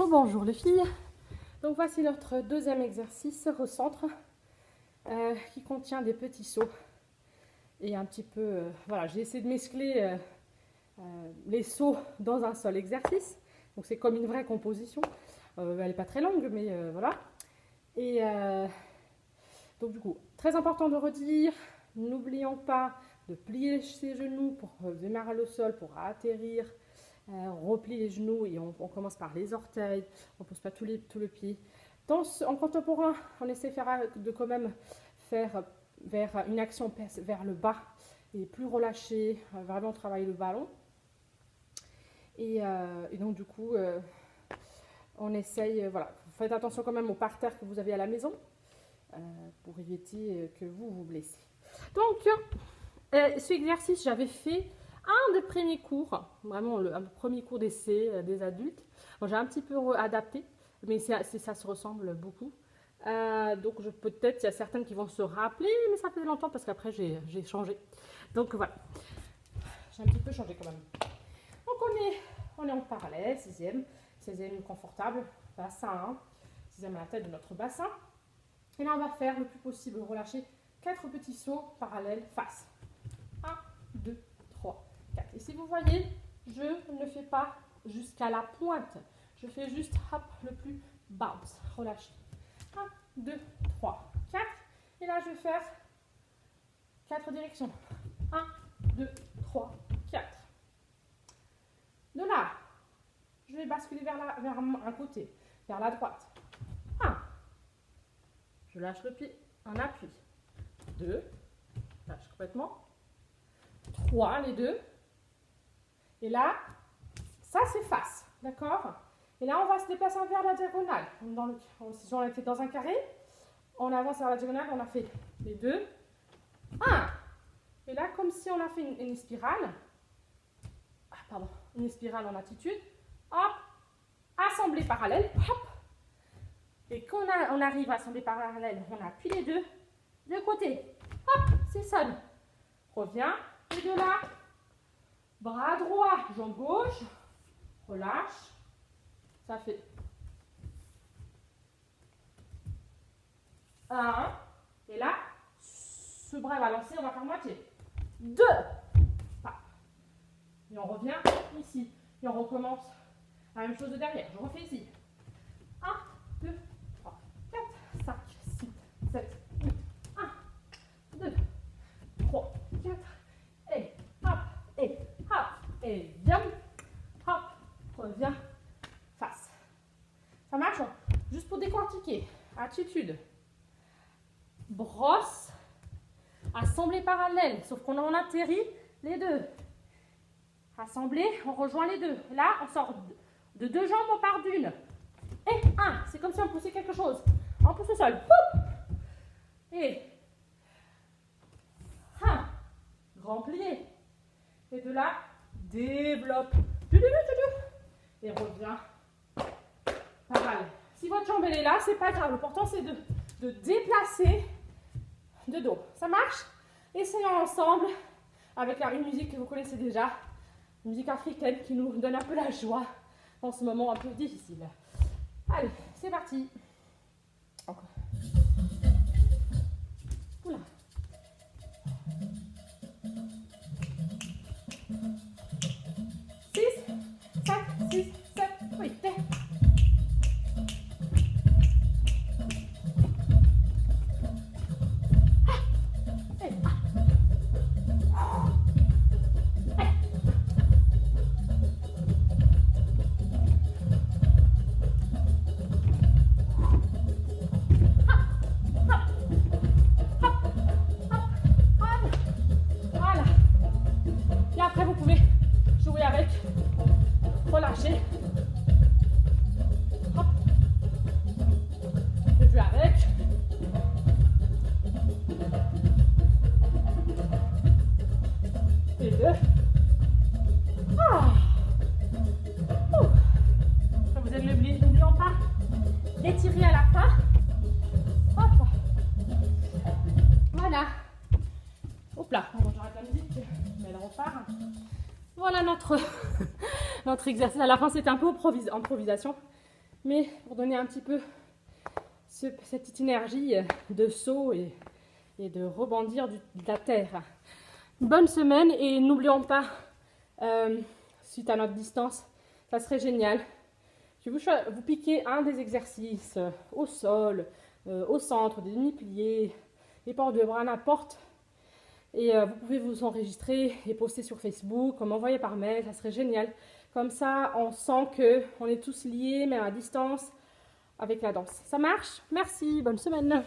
Oh, bonjour les filles. Donc voici notre deuxième exercice recentre qui contient des petits sauts et un petit peu, voilà, j'ai essayé de mescler les sauts dans un seul exercice. Donc c'est comme une vraie composition. Elle n'est pas très longue, mais voilà. Et donc du coup, très important de redire, n'oublions pas de plier ses genoux pour démarrer le sol, pour atterrir. Replie les genoux et on commence par les orteils, on ne pose pas tout le pied. En contemporain, on essaie de quand même faire vers une action vers le bas et plus relâché, vraiment travailler le ballon. Et donc du coup, on essaye, voilà, faites attention quand même au parterre que vous avez à la maison pour éviter que vous vous blessez. Donc, cet exercice, j'avais fait un des premiers cours, vraiment un premier cours d'essai des adultes. Bon, j'ai un petit peu adapté, mais ça se ressemble beaucoup. Donc peut-être il y a certaines qui vont se rappeler, mais ça fait longtemps parce qu'après j'ai changé. Donc voilà, j'ai un petit peu changé quand même. Donc on est en parallèle, 6e confortable, bassin, 6e à la tête de notre bassin. Et là on va faire le plus possible, relâcher 4 petits sauts parallèles face. 1, 2, 3, 4. Et si vous voyez, je ne fais pas jusqu'à la pointe. Je fais juste hop, le plus bounce, relâché. 1, 2, 3, 4. Et là, je vais faire 4 directions. 1, 2, 3, 4. De là, je vais basculer vers un côté, vers la droite. 1. Je lâche le pied en appui. 2. Lâche complètement. 3, les deux. Et là, ça c'est face, d'accord? Et là, on va se déplacer vers la diagonale. Si on était dans un carré, on avance vers la diagonale, on a fait les deux. 1. Et là, comme si on a fait une spirale. Une spirale en attitude. Hop, assemblée parallèle. Hop. Et quand on arrive à assembler parallèle, on appuie les deux. De côté. Hop, c'est ça. Reviens. Et de là, bras droit, jambe gauche, relâche, ça fait 1, et là, ce bras va lancer, on va faire moitié, 2, et on revient ici, et on recommence la même chose de derrière, je refais ici, 1, 2, 3, 4, 5, 6, 7, 8, 1, 2, 3, 4, et viens, hop, reviens, face. Ça marche? Juste pour décortiquer. Attitude. Brosse. Assemblée parallèle. Sauf qu'on en atterrit les deux. Assemblée, on rejoint les deux. Là, on sort de deux jambes, on part d'une. Et 1. C'est comme si on poussait quelque chose. On pousse le sol. Hop. Et 1. Grand plié. Et de là, développe. Et reviens. Parallèle. Si votre jambe elle est là, c'est pas grave. L'important c'est de déplacer de dos. Ça marche? Essayons ensemble avec une musique que vous connaissez déjà. Une musique africaine qui nous donne un peu la joie en ce moment un peu difficile. Allez, c'est parti. Encore. Oula. 6, 7, 8. Voilà. Et après, vous pouvez jouer avec. Relâchez. Hop. Et puis avec. Et deux. Ah. Quand vous êtes n'oublions pas d'étirer à la fin. Hop. Voilà. Hop là. Bon, j'arrête la musique, mais elle repart. Voilà notre exercice. À la fin, c'était un peu improvisation. mais pour donner un petit peu cette petite énergie de saut et de rebondir de la terre. Bonne semaine et n'oublions pas, suite à notre distance, ça serait génial. Je vais vous piquer un des exercices au sol, au centre, des demi-pliés, les ports de bras, n'importe. Et vous pouvez vous enregistrer et poster sur Facebook, m'envoyer par mail, ça serait génial. Comme ça, on sent qu'on est tous liés, mais à distance, avec la danse. Ça marche? Merci, bonne semaine.